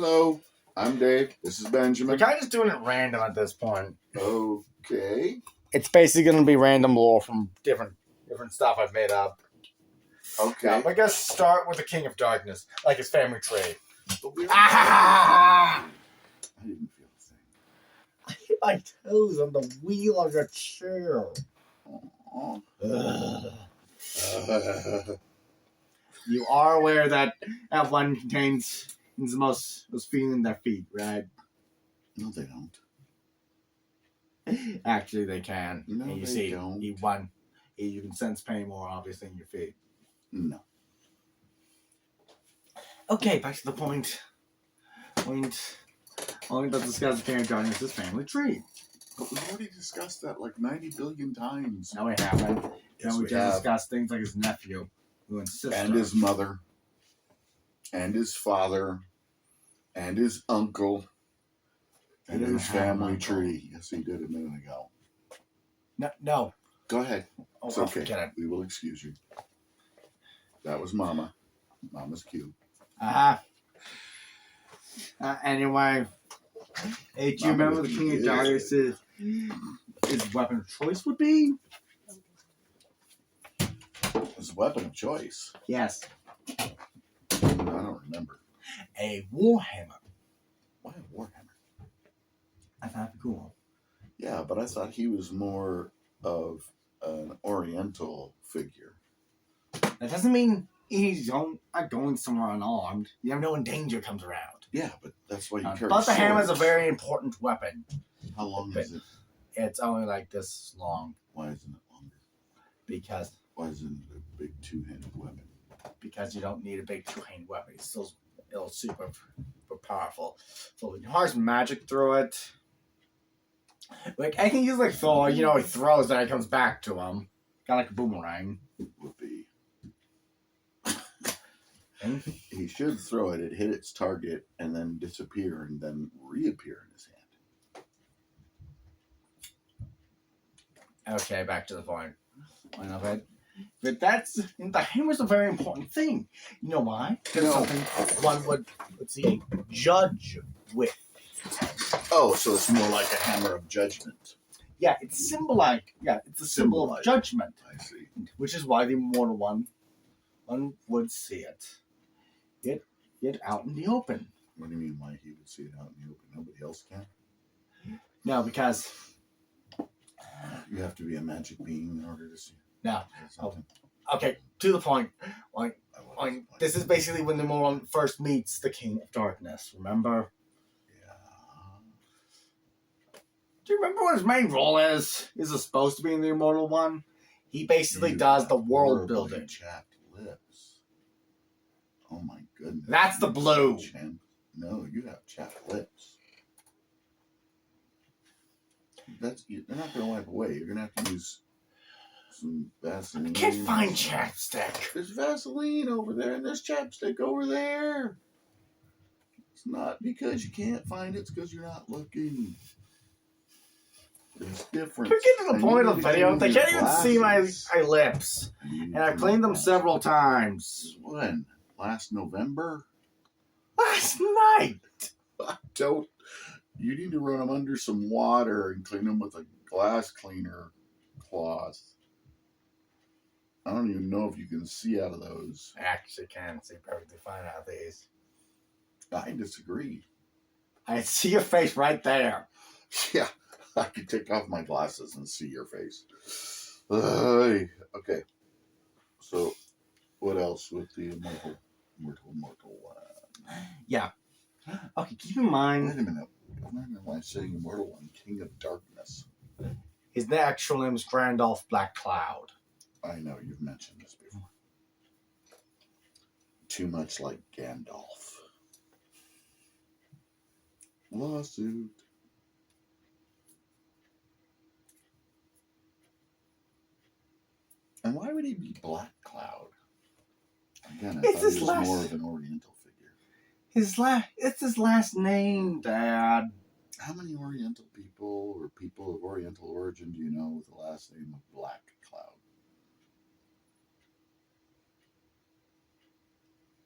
Hello, I'm Dave. This is We're Benjamin. kind of just doing it random at this point. Okay. It's basically going to be random lore from different stuff I've made up. Okay. But I guess start with the King of Darkness, like his family tree. I didn't feel the same. I hit my toes on the wheel of your chair. Aw. You are aware that one contains the most feeling in their feet, right? No, they don't. Actually, they can. No, and you they see, don't. you can sense pain more obviously in your feet. No. Okay, back to the point. Only to discuss the King of Darkness' his family tree. But we've already discussed that like 90 billion times. No, we haven't. Yes, we we just have. discussed things like his nephew, who insists And his mother, and his father, and his uncle, and his family tree. Yes, he did a minute ago. No. Go ahead. Oh, It's okay. Forget it. We will excuse you. That was Mama. Mama's cute. Anyway, hey, do you remember the King of Darkness' his weapon of choice would be? His weapon of choice? Yes. I don't remember. A warhammer. Why a warhammer? I thought it'd be cool. Yeah, but I thought he was more of an oriental figure. That doesn't mean he's not going somewhere unarmed. You never know when danger comes around. Yeah, but that's why you carry But the hammer is a swords. very important weapon. How long is it? It's only like this long. Why isn't it longer? Because Why isn't it a big two-handed weapon? Because you don't need a big two-handed weapon. It's still super powerful. So you can harness magic through it. Like, I can use like Thor, he throws and it comes back to him. Kind of like a boomerang. Would be. And He should throw it, hit its target, and then disappear, and then reappear in his hand. okay, back to the point. But the hammer's a very important thing. You know why? Because No. something one would, judge with. Oh, so it's more like a hammer of judgment. Yeah, it's symbolic. Yeah, it's a symbol of judgment. I see. Which is why the immortal one would see it out in the open. What do you mean why he would see it out in the open? Nobody else can? No, because You have to be a magic being in order to see it. No. Something. Okay, to the point. I This is basically when the immortal first meets the King of Darkness. Remember? Yeah. Do you remember what his main role is? Is it supposed to be in the immortal one? He basically You does have the world horribly building. chapped lips. Oh my goodness. That's the blue. No, you have chapped lips. They're not going to wipe away. You're going to have to use some Vaseline. I can't find chapstick. There's Vaseline over there, and there's chapstick over there. It's not because you can't find it. It's because you're not looking. There's difference. Can we get to the point of the video? They can't even see my lips. And I've cleaned them several times. When? Last November? Last night. Don't. You need to run them under some water and clean them with a glass cleaner cloth. I don't even know if you can see out of those. I actually can see perfectly fine out of these. I disagree. I see your face right there. Yeah, I could take off my glasses and see your face. Okay. So, what else with the immortal one? Yeah. Okay, keep in mind. Wait a minute. Why am I saying immortal one? King of Darkness. His actual name is Grandolph Black Cloud. I know, you've mentioned this before. Too much like Gandalf. Lawsuit. And why would he be Black Cloud? Again, I thought he was more of an oriental figure. It's his last name, Dad. How many oriental people or people of oriental origin do you know with the last name of Black Cloud?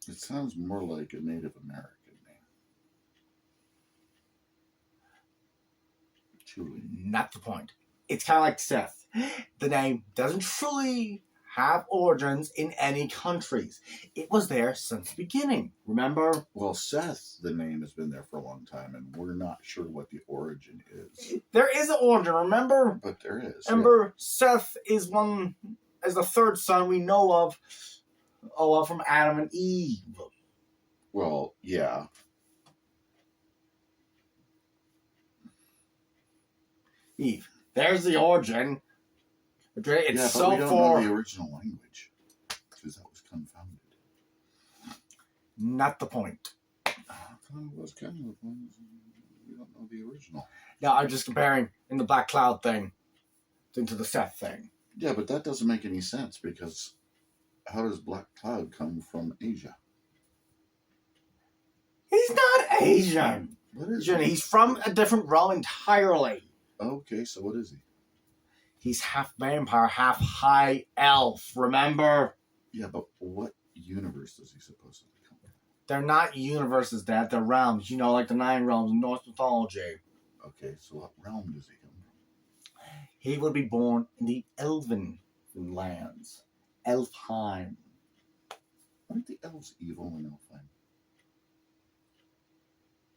It sounds more like a Native American name. Truly. Not the point. It's kind of like Seth. The name doesn't truly have origins in any countries. It was there since the beginning. Remember? Well, Seth, the name has been there for a long time, and we're not sure what the origin is. There is an origin, remember? But there is. Remember, Seth is the third son we know of. From Adam and Eve. Well, yeah. Eve. There's the origin. It's yeah, so but we don't far. know the original language because that was confounded. Not the point. That was kind of the point. We don't know the original. Now I'm just comparing in the Black Cloud thing into the Seth thing. Yeah, but that doesn't make any sense because how does Black Cloud come from Asia? He's not Asian. What is Asian. he? He's from a different realm entirely. Okay, so what is he? He's half vampire, half high elf. Remember? Yeah, but what universe does he supposedly come from? They're not universes, Dad. They're realms. You know, like the 9 realms in Norse mythology. Okay, so what realm does he come from? He would be born in the Elven lands. Elfheim. Aren't the elves evil in Elfheim?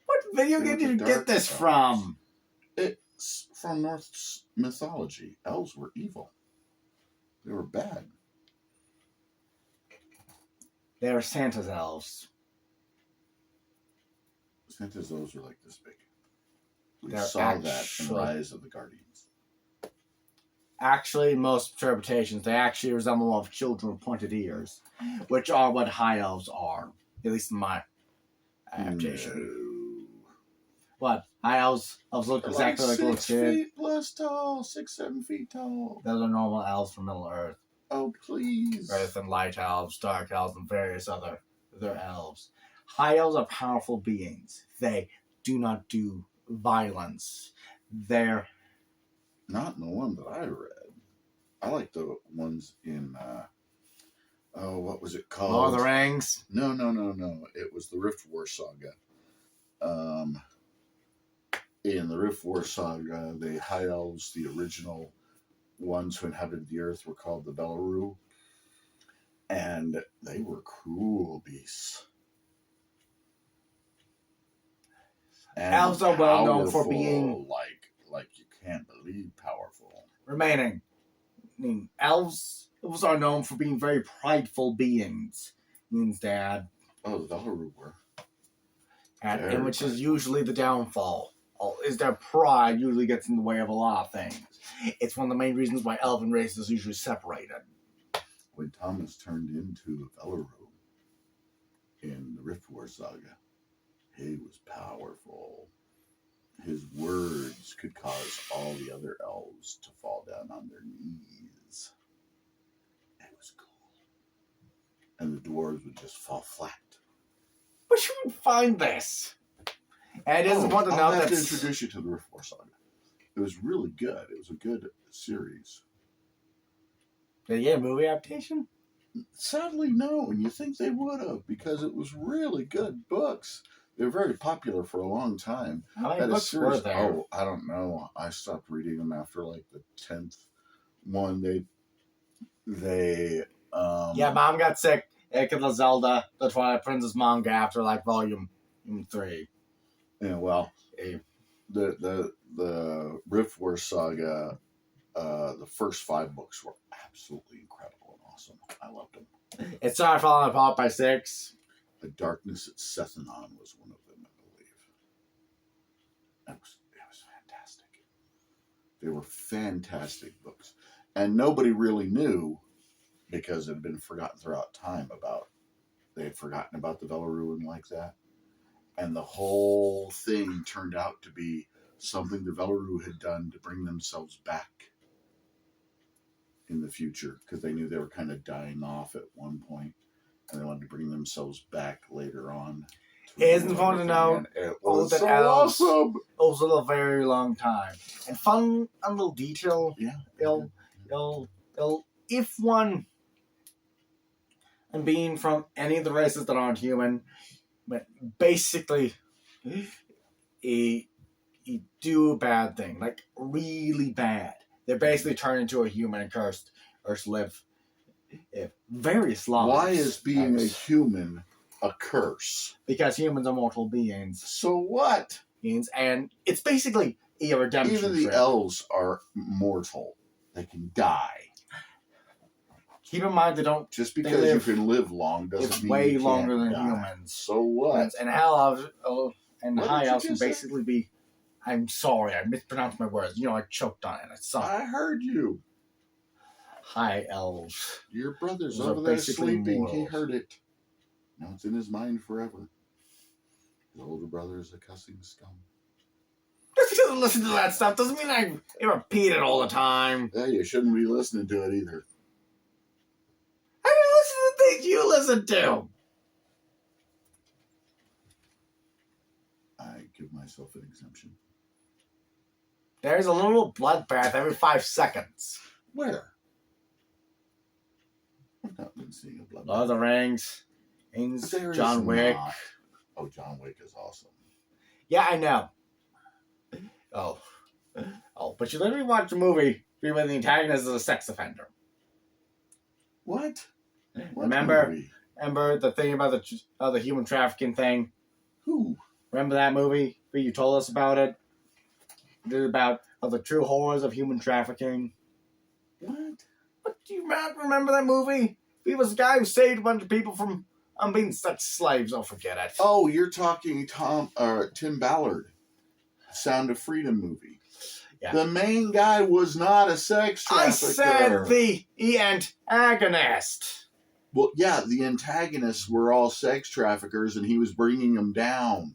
What video They're game did the you get dark this elves. from? It's from Norse mythology. Elves were evil. They were bad. They are Santa's elves. Santa's elves were like this big. We They're saw that in actually- Rise of the Guardians. Actually, in most interpretations, they actually resemble of children with pointed ears, which are what high elves are, at least in my adaptation. No. What? High elves look They're exactly like little 6 kid. feet plus tall, 6-7 feet tall. Those are normal elves from Middle Earth, Oh please! rather than light elves, dark elves, and various other elves. High elves are powerful beings. They do not do violence. They're Not in the one that I read. I like the ones in. What was it called? Lord of the Rings. No. It was the Rift War saga. In the Rift War saga, the High Elves, the original ones who inhabited the Earth, were called the Belleru, and they were cruel beasts. And Elves are well known for being- like you can't believe powerful. Remaining. I mean, elves are known for being very prideful beings. Means Dad. Oh, the Belleru were. And Very which is prideful. usually the downfall. Is their pride usually gets in the way of a lot of things. It's one of the main reasons why elven races usually separated. When Thomas turned into the Belleru in the Rift War saga, he was powerful. His words could cause all the other elves to fall down on their knees. It was cool. And the dwarves would just fall flat. But you would find this. And it is important to I'll note have that to introduce you to the Rift War saga. It was really good. It was a good series. Did you get a movie adaptation? Sadly, no, and you think they would have because it was really good books. They were very popular for a long time. How many Had a books were series- there? Oh, I don't know. I stopped reading them after like the 10th one. They Yeah, Mom got sick. Because the Zelda, the Twilight Princess manga after like volume 3. yeah, well, Eh, the Rift War saga, the first 5 books were absolutely incredible and awesome. I loved them. It started falling apart by 6. The Darkness at Sethanon was one of them, I believe. It was fantastic. They were fantastic books. And nobody really knew because it had been forgotten throughout time about, they had forgotten about the Belleru and like that. And the whole thing turned out to be something the Belleru had done to bring themselves back in the future because they knew they were kind of dying off at one point and they wanted to bring themselves back later on. It is important to know it all was that so elves- awesome. Also a very long time. And fun, a little detail. Yeah. It'll if one and being from any of the races that aren't human, but basically you do a bad thing, like really bad, they're basically turned into a human and cursed or to live various lives. Why is being a human a curse? Because humans are mortal beings. So what? And it's basically a redemption. Even the trip. elves are mortal. They can die. Keep in mind they don't. Just because you can live long doesn't It's mean way you longer can't than die. humans. So what? And hell elves, and What high did you elves can just say? basically be. I'm sorry, I mispronounced my words. I choked on it. I suck. I heard you. High elves. Your brother's Those are over there basically sleeping. He mortals. heard it. Now it's in his mind forever. His older brother is a cussing scum. Just because I listen to that stuff doesn't mean I repeat it all the time. Yeah, you shouldn't be listening to it either. I listen to the things you listen to. I give myself an exemption. There's a little bloodbath every 5 seconds. Where? I've not been seeing a blood. Lord of the Rings, There is John Wick. not. Oh, John Wick is awesome. Yeah, I know. Oh, but you literally watch a movie where the antagonist is a sex offender. What? Remember? movie? Remember the thing about the human trafficking thing? Who? Remember that movie where you told us about it? It is about the true horrors of human trafficking. What? What do you not remember that movie? He was a guy who saved a bunch of people from being sex slaves. Oh, forget it. Oh, you're talking Tim Ballard, Sound of Freedom movie. Yeah. The main guy was not a sex trafficker. I said the antagonist. Well, yeah, the antagonists were all sex traffickers, and he was bringing them down,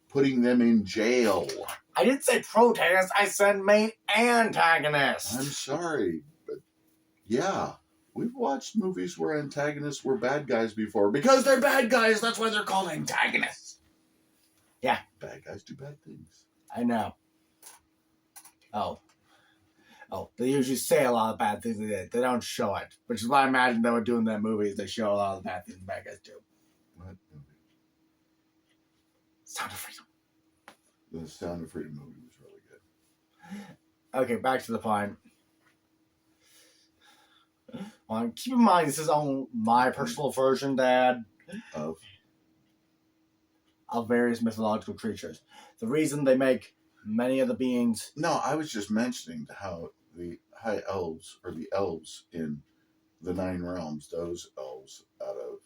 putting them in jail. I didn't say protagonist. I said main antagonist. I'm sorry, but yeah, we've watched movies where antagonists were bad guys before. Because they're bad guys, that's why they're called antagonists. Yeah. Bad guys do bad things. I know. Oh, they usually say a lot of bad things. They don't show it, which is why I imagine they were doing that movie. Is they show a lot of the bad things bad guys do. What movie? Sound of Freedom. The Sound of Freedom movie was really good. Okay, back to the point. Keep in mind, this is on my personal version, Dad, Of various mythological creatures. The reason they make many of the beings. No, I was just mentioning how the high elves, or the elves in the Nine Realms, those elves out of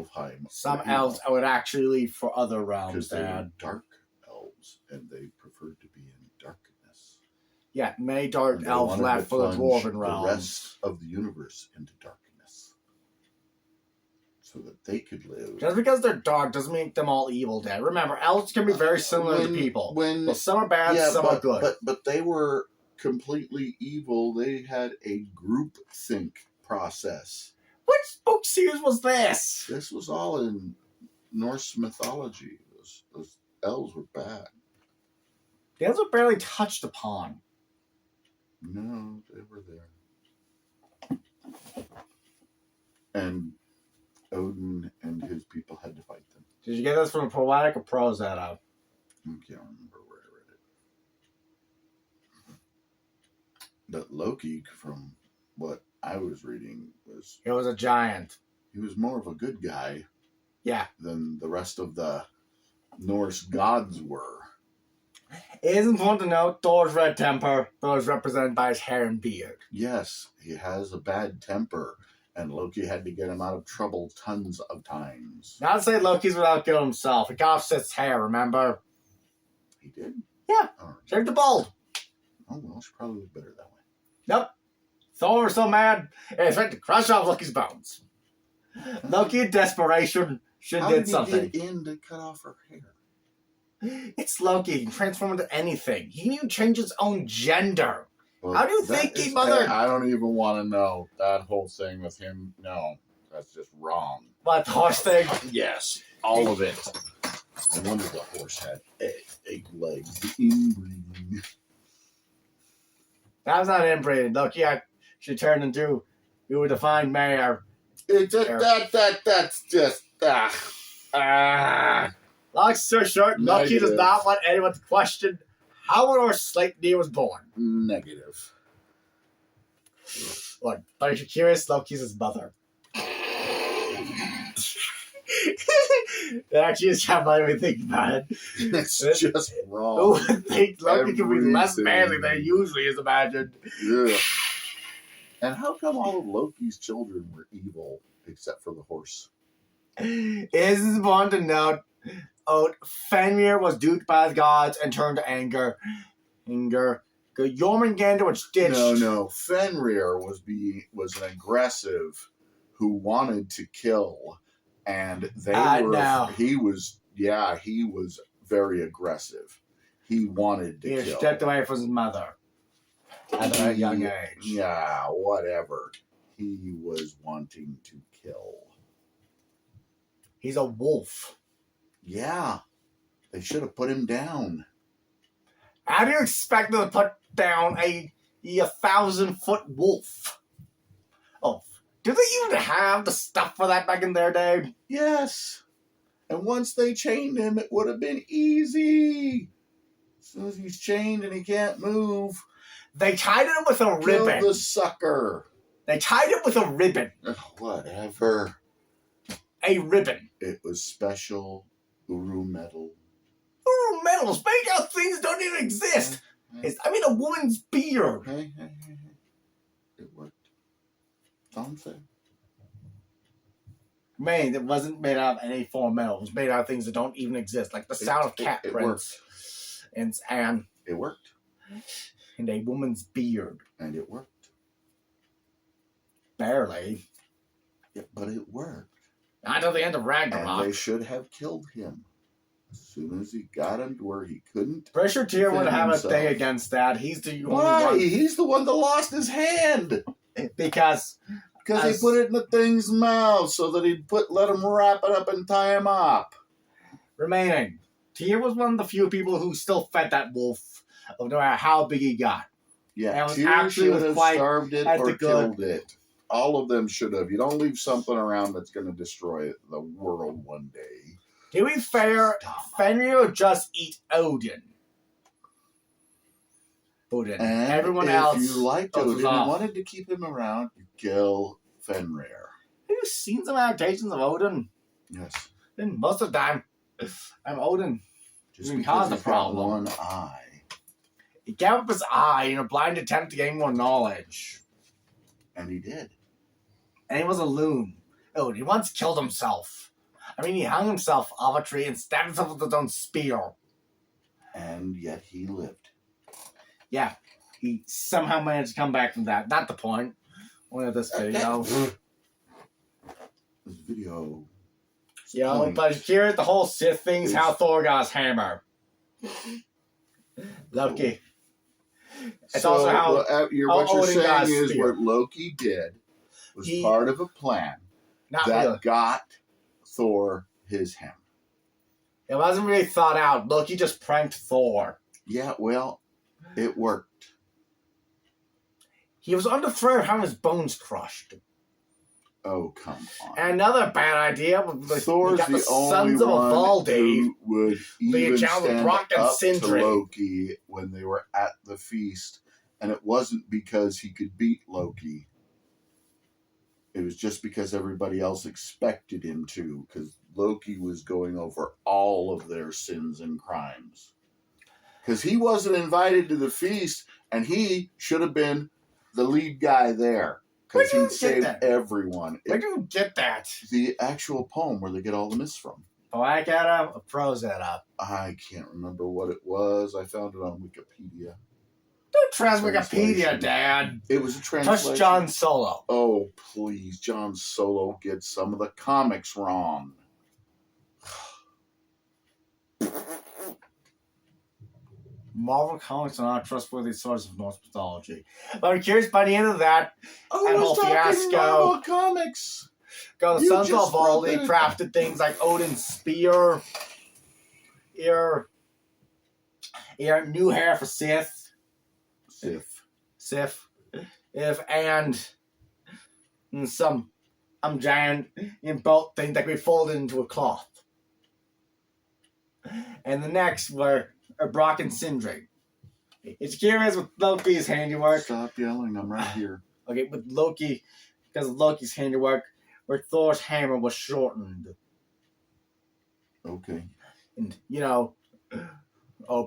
Elfheim. Some elves would actually leave for other realms, Because they were Dad. dark elves, and they preferred to be in darkness. Yeah, many dark And they elves wanted left to for the plunge dwarven realms. the rest of the universe into darkness, so that they could live. Just because they're dark doesn't make them all evil, Dad. Remember, elves can be very similar to people. Well, some are bad, some are good. But they were completely evil. They had a group think process. Which book series was this? This was all in Norse mythology. Those elves were bad. The elves were barely touched upon. No, they were there. And Odin and his people had to fight them. Did you get this from Poetic or Prose, Dad? I can't remember where I read it. But Loki, from what I was reading, He was a giant. he was more of a good guy Yeah. than the rest of the Norse gods were. It is important to note Thor's red temper, though, is represented by his hair and beard. Yes, he has a bad temper, and Loki had to get him out of trouble tons of times. Not to say Loki's without guilt himself. He got off his hair, remember? He did? Yeah. All right. Shaved the bald. Oh, well, she probably was better that way. Nope. Thor was so mad, he tried to crush off Loki's bones. Loki, in desperation, should How did did he something. get in to cut off her hair? It's Loki. He can transform into anything. He can even change his own gender. Well, How do you that think he is- mothered- I don't even want to know that whole thing with him. No, that's just wrong. What, the horse thing? Yes, all of it. No wonder the horse had egg legs. Inbreeding. That was not inbreeding. Loki should turn into who would define mayor. That's just Long story short, Loki does Negative. not want anyone to question how or Sleipnir was born. Negative. Look, but if you're curious, Loki's his mother. That actually is how funny we think about it. It's just Who wrong. would think Loki could be less Everything. manly than he usually is imagined? Yeah. And how come all of Loki's children were evil except for the horse? It is important to note, Fenrir was duped by the gods and turned to anger. Jormungandr was ditched. No. Fenrir was an aggressive who wanted to kill, and they were. No. He was very aggressive. He wanted to He kill. stepped away from his mother at a young age. Yeah, whatever. He was wanting to kill. He's a wolf. Yeah, they should have put him down. How do you expect them to put down a 1,000-foot wolf? Oh, do they even have the stuff for that back in their day? Yes. And once they chained him, it would have been easy. As soon as he's chained and he can't move, They tied him with a kill ribbon. the sucker. They tied him with a ribbon. Ugh, whatever. A ribbon. It was special Uru metal. Ooh, metals made out of things that don't even exist. A woman's beard. Hey. It worked. That's all I'm saying. Man, it wasn't made out of any form of metal. It was made out of things that don't even exist, like the sound of cat it prints and It worked. and a woman's beard. And it worked. Barely. Yeah, but it worked. Not until the end of And Ragnarok. they should have killed him. As soon as he got him to where he couldn't. Pretty sure Tyr would have a himself. thing against that. He's the only Why? one. He's the one that lost his hand. Because Because As- he put it in the thing's mouth so that he'd let him wrap it up and tie him up. remaining, Tyr was one of the few people who still fed that wolf, no matter how big he got. Yeah, And it was Tyr actually should was have quite starved it at or the good. killed it. All of them should have. You don't leave something around that's going to destroy the world one day. To be fair, Fenrir would just eat Odin. And Everyone if else. you liked else was Odin off. and wanted to keep him around, you kill Fenrir. Have you seen some adaptations of Odin? Yes. Then most of the time, I'm Odin. Just Even because caused a he's got problem. one eye. He gave up his eye in a blind attempt to gain more knowledge. And he did. And he was a loon. Oh, he once killed himself. He hung himself off a tree and stabbed himself with his own spear. And yet he lived. Yeah, he somehow managed to come back from that. Not the point. One of this video. This video. But here the whole Sith thing's how Thor got his hammer. Loki. It's So, also how what you're Odin got saying a is spear. what Loki did was He- part of a plan not that really. got Thor his hammer. It wasn't really thought out. Loki just pranked Thor. Yeah, well, it worked. He was under threat of having his bones crushed. Oh, come on. And another bad idea was Thor's he got the only sons of one Ivaldi. who would even challenge stand Brock and up to Sindri. Loki when they were at the feast. And it wasn't because he could beat Loki. It was just because everybody else expected him to, because Loki was going over all of their sins and crimes. Because he wasn't invited to the feast, and he should have been the lead guy there. Because Where he did you get saved that? everyone. Where do you get that? The actual poem where they get all the myths from. Black Adam froze that up. I can't remember what it was. I found it on Wikipedia. Don't trust Wikipedia, Translation. Dad. It was a translation. Trust John Solo. Oh, please. John Solo gets some of the comics wrong. Marvel comics are not a trustworthy source of Norse mythology. But I'm curious, by the end of that, I That was whole talking fiasco. Marvel comics. the You Sons just of Ivaldi brought that- crafted things like Odin's spear, new hair for Sith, and some giant in boat thing that we folded into a cloth. And the next were Brock and Sindri. It's curious with Loki's handiwork. Stop yelling. I'm right here. Okay, with Loki, because of Loki's handiwork, where Thor's hammer was shortened. Okay. And,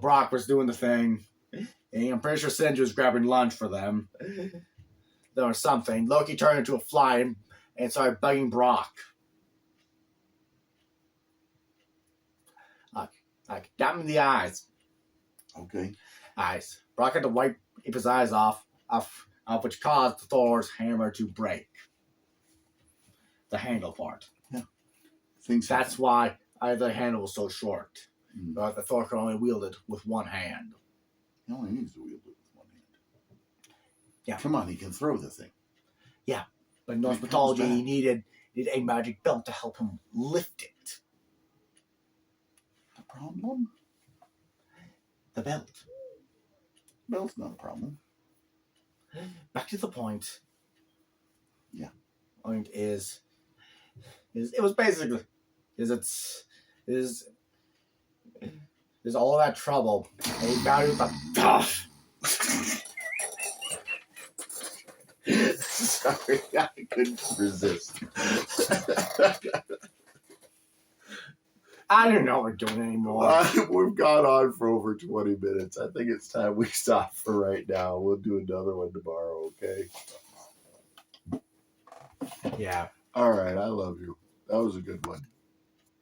Brock was doing the thing. And I'm pretty sure Sindri was grabbing lunch for them. There was something. Loki turned into a fly and started bugging Brock. Like, got him in the eyes. Okay. Eyes. Brock had to wipe his eyes off, which caused Thor's hammer to break. The handle part. That's why the handle was so short. Mm. The Thor could only wield it with one hand. He only needs to wield it with one hand. Yeah. Come on, he can throw the thing. Yeah. But in Norse mythology, he needed a magic belt to help him lift it. The problem? The belt. Belt's not a problem. Back to the point. Yeah. Point is it was basically is all that trouble. And he found it with Sorry, I couldn't resist. I don't know what we're doing anymore. We've gone on for over 20 minutes. I think it's time we stop for right now. We'll do another one tomorrow, okay? Yeah. All right, I love you. That was a good one.